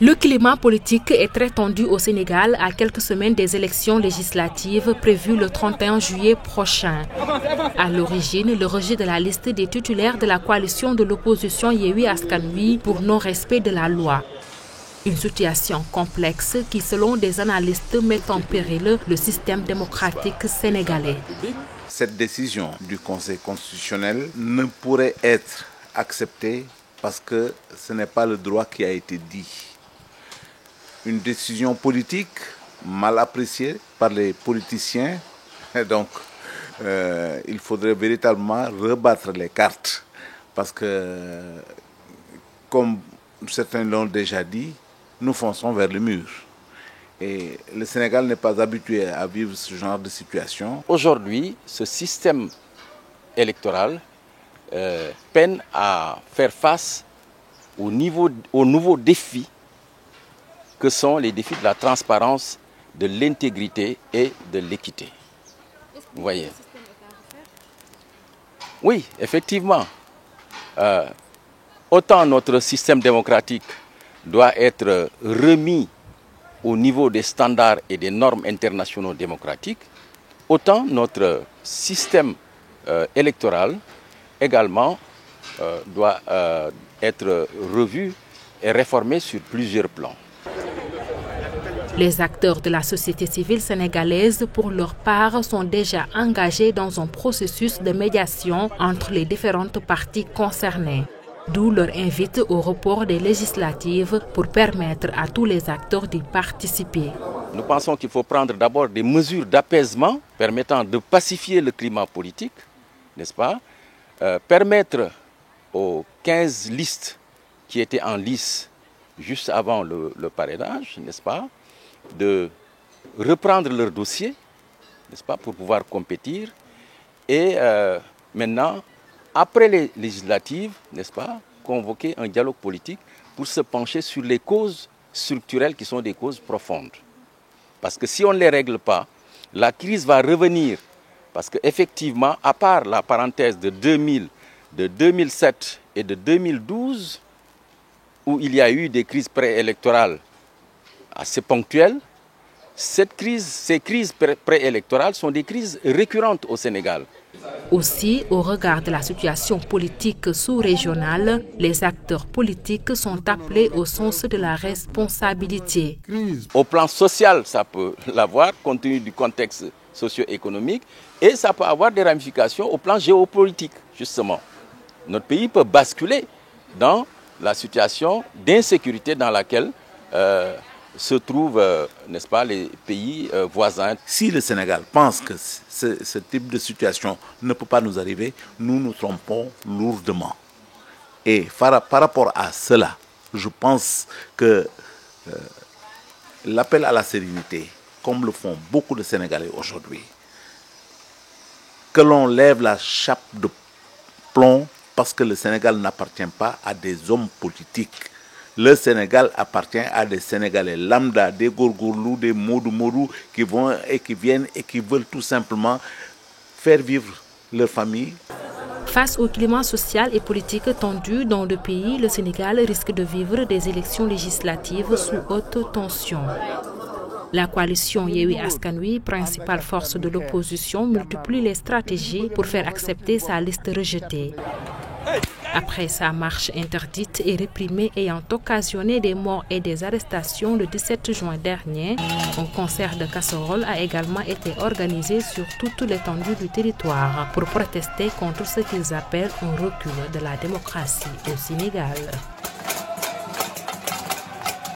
Le climat politique est très tendu au Sénégal à quelques semaines des élections législatives prévues le 31 juillet prochain. À l'origine, le rejet de la liste des titulaires de la coalition de l'opposition Yewwi Askan Wi pour non-respect de la loi. Une situation complexe qui, selon des analystes, met en péril le système démocratique sénégalais. Cette décision du Conseil constitutionnel ne pourrait être acceptée parce que ce n'est pas le droit qui a été dit. Une décision politique mal appréciée par les politiciens. Et donc, il faudrait véritablement rebattre les cartes parce que, comme certains l'ont déjà dit, nous fonçons vers le mur. Et le Sénégal n'est pas habitué à vivre ce genre de situation. Aujourd'hui, ce système électoral peine à faire face aux nouveaux défis que sont les défis de la transparence, de l'intégrité et de l'équité. Vous voyez? Oui, effectivement. Autant notre système démocratique doit être remis au niveau des standards et des normes internationaux démocratiques, autant notre système électoral également doit être revu et réformé sur plusieurs plans. Les acteurs de la société civile sénégalaise, pour leur part, sont déjà engagés dans un processus de médiation entre les différentes parties concernées. D'où leur invite au report des législatives pour permettre à tous les acteurs d'y participer. Nous pensons qu'il faut prendre d'abord des mesures d'apaisement permettant de pacifier le climat politique, n'est-ce pas? Permettre aux 15 listes qui étaient en lice juste avant le parrainage, n'est-ce pas, de reprendre leur dossier, n'est-ce pas, pour pouvoir compétir. Et maintenant, après les législatives, n'est-ce pas, convoquer un dialogue politique pour se pencher sur les causes structurelles qui sont des causes profondes. Parce que si on ne les règle pas, la crise va revenir. Parce qu'effectivement, à part la parenthèse de 2000, de 2007 et de 2012, où il y a eu des crises préélectorales assez ponctuelles, ces crises préélectorales sont des crises récurrentes au Sénégal. Aussi, au regard de la situation politique sous-régionale, les acteurs politiques sont appelés au sens de la responsabilité. Au plan social, ça peut l'avoir, compte tenu du contexte socio-économique, et ça peut avoir des ramifications au plan géopolitique, justement. Notre pays peut basculer dans la situation d'insécurité dans laquelle se trouvent, n'est-ce pas, les pays voisins. Si le Sénégal pense que ce type de situation ne peut pas nous arriver, nous nous trompons lourdement. Et par rapport à cela, je pense que l'appel à la sérénité, comme le font beaucoup de Sénégalais aujourd'hui, que l'on lève la chape de plomb parce que le Sénégal n'appartient pas à des hommes politiques. Le Sénégal appartient à des Sénégalais lambda, des gourgourlous, des modou-modou qui vont et qui viennent et qui veulent tout simplement faire vivre leur famille. Face au climat social et politique tendu dans le pays, le Sénégal risque de vivre des élections législatives sous haute tension. La coalition Yewwi Askan Wi, principale force de l'opposition, multiplie les stratégies pour faire accepter sa liste rejetée. Après sa marche interdite et réprimée ayant occasionné des morts et des arrestations le 17 juin dernier, un concert de casseroles a également été organisé sur toute l'étendue du territoire pour protester contre ce qu'ils appellent un recul de la démocratie au Sénégal.